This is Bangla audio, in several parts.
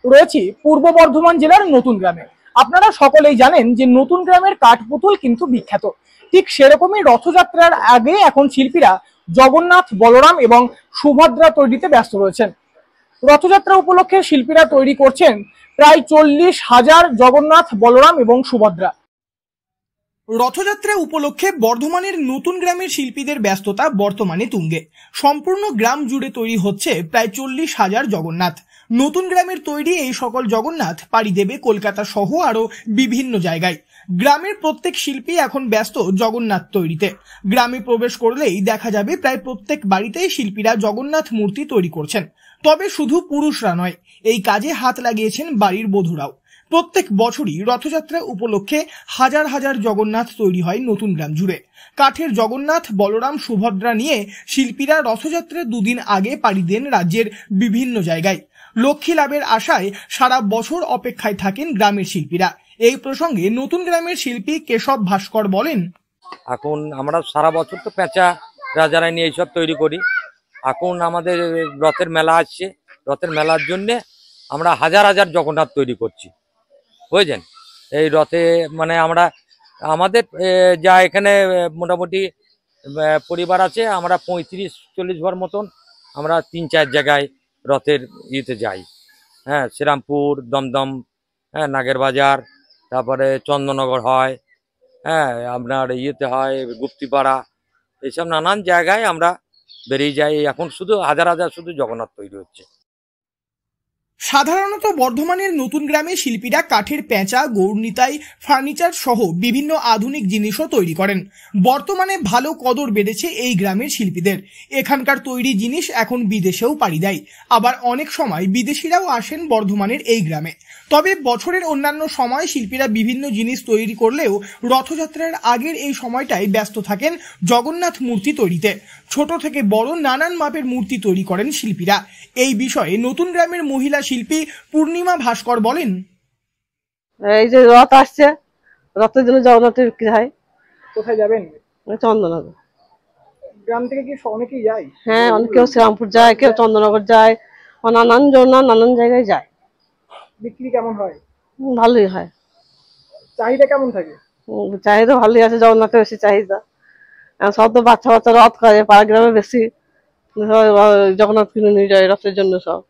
রয়েছি পূর্ব বর্ধমান জেলার নতুন গ্রামে। আপনারা সকলেই জানেন যে নতুন গ্রামের কাঠপুতুল কিন্তু বিখ্যাত। ঠিক সেরকমই রথযাত্রার আগে এখন শিল্পীরা জগন্নাথ, বলরাম এবং সুভদ্রা তৈরিতে ব্যস্ত রয়েছেন। রথযাত্রা উপলক্ষে শিল্পীরা তৈরি করছেন প্রায় 40,000 জগন্নাথ, বলরাম এবং সুভদ্রা। রথযাত্রা উপলক্ষে বর্ধমানের নতুন গ্রামের শিল্পীদের ব্যস্ততা বর্তমানে তুঙ্গে। সম্পূর্ণ গ্রাম জুড়ে তৈরি হচ্ছে প্রায় 40,000 জগন্নাথ। নতুন গ্রামের তৈরি এই সকল জগন্নাথ পাড়ি দেবে কলকাতা সহ আরো বিভিন্ন জায়গায়। গ্রামের প্রত্যেক শিল্পী এখন ব্যস্ত জগন্নাথ তৈরিতে। গ্রামে প্রবেশ করলেই দেখা যাবে প্রায় প্রত্যেক বাড়িতেই শিল্পীরা জগন্নাথ মূর্তি তৈরি করছেন। তবে শুধু পুরুষরা নয়, এই কাজে হাত লাগিয়েছেন বাড়ির বধূরাও। প্রত্যেক বছরই রথযাত্রা উপলক্ষে হাজার হাজার জগন্নাথ তৈরি হয় নতুন গ্রাম জুড়ে। কাঠের জগন্নাথ, বলরাম, সুভদ্রা নিয়ে শিল্পীরা রথযাত্রার দুদিন আগে পাড়ি দেন রাজ্যের বিভিন্ন জায়গায়। লক্ষ্মী লাভের আশায় সারা বছর অপেক্ষায় থাকেন গ্রামের শিল্পীরা। এই প্রসঙ্গে নতুন গ্রামের শিল্পী কেশব ভাস্কর বলেন, এখন আমরা সারা বছর তো পেঁচা রাজারা নিয়ে এইসব তৈরি করি। এখন আমাদের রথের মেলা আসছে, রথের মেলার জন্যে আমরা হাজার হাজার জগন্নাথ তৈরি করছি, বুঝছেন। এই রথে মানে আমরা আমাদের যা এখানে মোটামুটি পরিবার আছে, আমরা 35-40 ঘর মতন আমরা 3-4 জায়গায় রথের ইয়েতে যাই। হ্যাঁ, শ্রীরামপুর, দমদম, হ্যাঁ, নাগেরবাজার, তারপরে চন্দননগর হয়, হ্যাঁ, আপনার ইয়েতে হয় গুপ্তিপাড়া, এইসব নানান জায়গায় আমরা বেরিয়ে যাই। এখন শুধু হাজার হাজার শুধু জগন্নাথ তৈরি হচ্ছে। সাধারণত বর্ধমানের নতুন গ্রামে শিল্পীরা কাঠের পেঁচা, গৌরনিতাই, ফার্নিচার সহ বিভিন্ন আধুনিক জিনিসও তৈরি করেন। বর্তমানে ভালো কদর বেড়েছে এই গ্রামের শিল্পীদের। এখানকার তৈরি জিনিস এখন বিদেশেও পাড়ি দেয়। আবার অনেক সময় বিদেশিরাও আসেন বর্ধমানের এই গ্রামে। তবে বছরের অন্যান্য সময় শিল্পীরা বিভিন্ন জিনিস তৈরি করলেও রথযাত্রার আগের এই সময়টায় ব্যস্ত থাকেন জগন্নাথ মূর্তি তৈরিতে। ছোট থেকে বড় নানান মাপের মূর্তি তৈরি করেন শিল্পীরা। এই বিষয়ে নতুন গ্রামের মহিলা শিল্পী পূর্ণিমা ভাস্কর বলেন, এই যে রথ আসছে, রথের জন্য জগন্নাথের বিক্রি হয়। কোথায় যাবেন? চন্দননগর। গ্রাম থেকে কি অনেকেই যায়? হ্যাঁ, কেউ শ্রীরামপুর যায়, কেউ চন্দননগর যায়, নানান জগন্নাথ নানান জায়গায় যায়। বিক্রি কেমন হয়? ভালোই হয়। চাহিদা কেমন থাকে? চাহিদা ভালোই আছে, জগন্নাথের বেশি চাহিদা। সব তো বাচ্চা বাচ্চা রথ করে, পাড়া গ্রামে বেশি জগন্নাথ কিনে নিয়ে যায় রথের জন্য সব।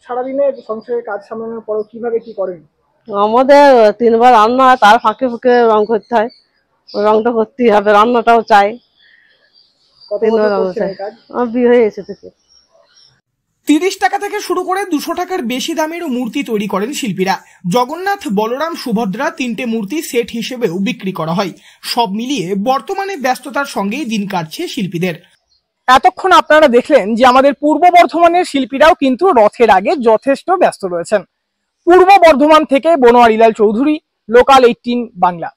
সারাদিনে সংসারের কাজ সামলানোর পর কিভাবে কি করেন? আমাদের 3 বার রান্না হয়, তার ফাঁকে ফাঁকে রং করতে হয়। রংটা করতেই হবে, রান্নাটাও চাই। 3 বার আমার বিয়ে হয়ে গেছে থেকে। 30 টাকা থেকে শুরু করে 200 টাকার বেশি দামেরও মূর্তি তৈরি করেন শিল্পীরা। জগন্নাথ, বলরাম, সুভদ্রা 3টে মূর্তি সেট হিসেবেও বিক্রি করা হয়। সব মিলিয়ে বর্তমানে ব্যস্ততার সঙ্গেই দিন কাটছে শিল্পীদের। এতক্ষণ আপনারা দেখলেন যে আমাদের পূর্ব বর্ধমানের শিল্পীরাও কিন্তু রথের আগে যথেষ্ট ব্যস্ত রয়েছেন। পূর্ব বর্ধমান থেকে বনোয়ারিলাল চৌধুরী, লোকাল 18 বাংলা।